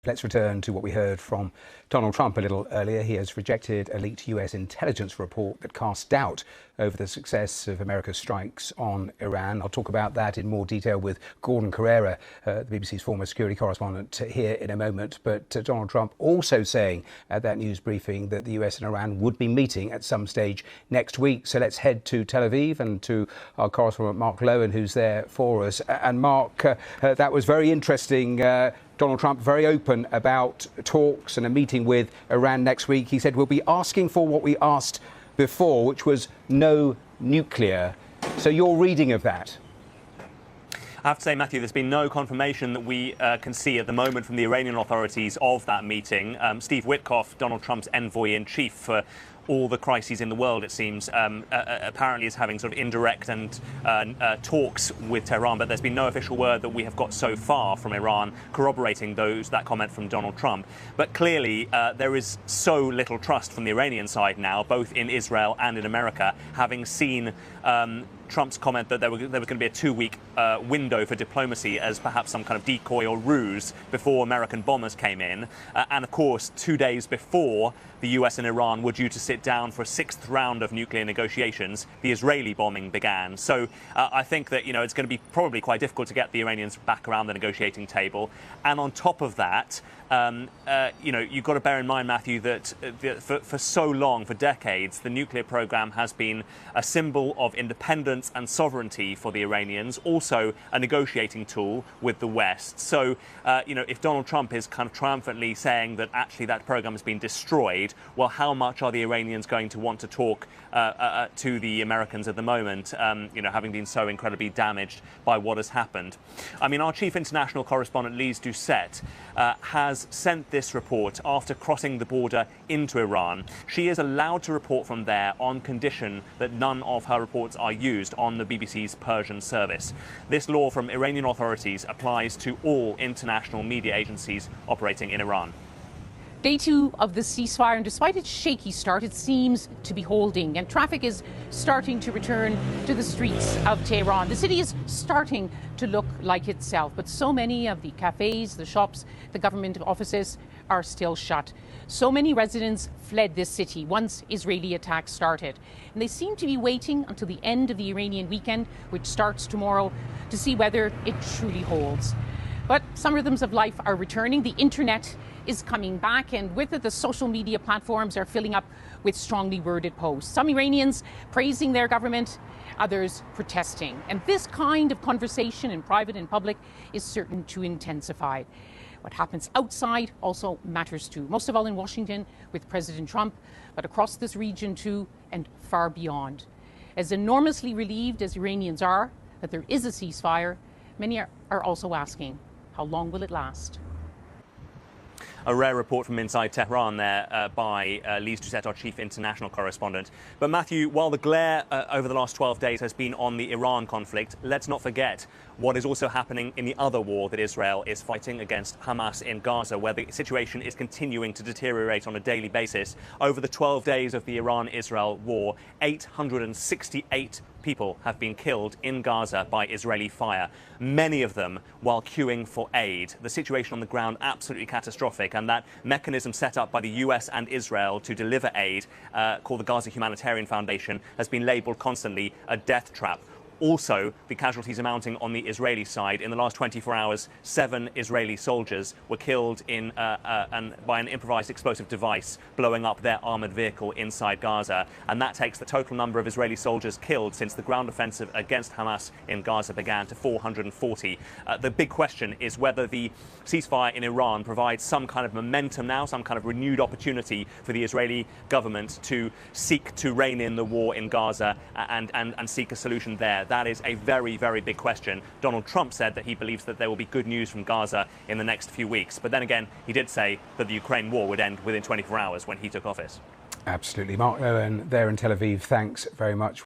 Let's return to what we heard from Donald Trump a little earlier. He has rejected a leaked US intelligence report that casts doubt over the success of America's strikes on Iran. I'll talk about that in more detail with Gordon Correra, the BBC's former security correspondent, here in a moment. But Donald Trump also saying at that news briefing that the US and Iran would be meeting at some stage next week. So let's head to Tel Aviv and to our correspondent Mark Lowen, who's there for us. And Mark, that was very interesting. Donald Trump very open about talks and a meeting with Iran next week. He said we'll be asking for what we asked before, which was no nuclear. So your reading of that? I have to say, Matthew, there's been no confirmation that we can see at the moment from the Iranian authorities of that meeting. Steve Witkoff, Donald Trump's envoy-in-chief for all the crises in the world, it seems, apparently is having sort of indirect and talks with Tehran, but there's been no official word that we have got so far from Iran corroborating that comment from Donald Trump. But clearly, there is so little trust from the Iranian side now, both in Israel and in America, having seen Trump's comment that there was going to be a 2-week window for diplomacy as perhaps some kind of decoy or ruse before American bombers came in. And of course, 2 days before the US and Iran were due to sit down for a 6th round of nuclear negotiations, the Israeli bombing began. So I think that, it's going to be probably quite difficult to get the Iranians back around the negotiating table. And on top of that, you've got to bear in mind, Matthew, that for so long, for decades, the nuclear program has been a symbol of independence and sovereignty for the Iranians, also a negotiating tool with the West. So, if Donald Trump is kind of triumphantly saying that actually that program has been destroyed, well, how much are the Iranians going to want to talk to the Americans at the moment, having been so incredibly damaged by what has happened? I mean, our chief international correspondent, Lyse Doucet, has sent this report after crossing the border into Iran. She is allowed to report from there on condition that none of her reports are used on the BBC's Persian service. This law from Iranian authorities applies to all international media agencies operating in Iran. Day 2 of the ceasefire, and despite its shaky start, it seems to be holding, and traffic is starting to return to the streets of Tehran. The city is starting to look like itself, but so many of the cafes, the shops, the government offices are still shut. So many residents fled this city once Israeli attacks started, and they seem to be waiting until the end of the Iranian weekend, which starts tomorrow, to see whether it truly holds. But some rhythms of life are returning. The internet is coming back, and with it, the social media platforms are filling up with strongly worded posts. Some Iranians praising their government, others protesting. And this kind of conversation in private and public is certain to intensify. What happens outside also matters too, most of all in Washington with President Trump, but across this region too and far beyond. As enormously relieved as Iranians are that there is a ceasefire, many are also asking, how long will it last? A rare report from inside Tehran there by Lyse Doucet, our chief international correspondent. But Matthew, while the glare over the last 12 days has been on the Iran conflict, let's not forget what is also happening in the other war that Israel is fighting against Hamas in Gaza, where the situation is continuing to deteriorate on a daily basis. Over the 12 days of the Iran-Israel war, 868 people have been killed in Gaza by Israeli fire, many of them while queuing for aid. The situation on the ground absolutely catastrophic, and that mechanism set up by the US and Israel to deliver aid, called the Gaza Humanitarian Foundation, has been labeled constantly a death trap. Also, the casualties are mounting on the Israeli side. In the last 24 hours, 7 Israeli soldiers were killed by an improvised explosive device blowing up their armored vehicle inside Gaza. And that takes the total number of Israeli soldiers killed since the ground offensive against Hamas in Gaza began to 440. The big question is whether the ceasefire in Iran provides some kind of momentum now, some kind of renewed opportunity for the Israeli government to seek to rein in the war in Gaza and seek a solution there. That is a very, very big question. Donald Trump said that he believes that there will be good news from Gaza in the next few weeks. But then again, he did say that the Ukraine war would end within 24 hours when he took office. Absolutely. Mark Lowen there in Tel Aviv, thanks very much.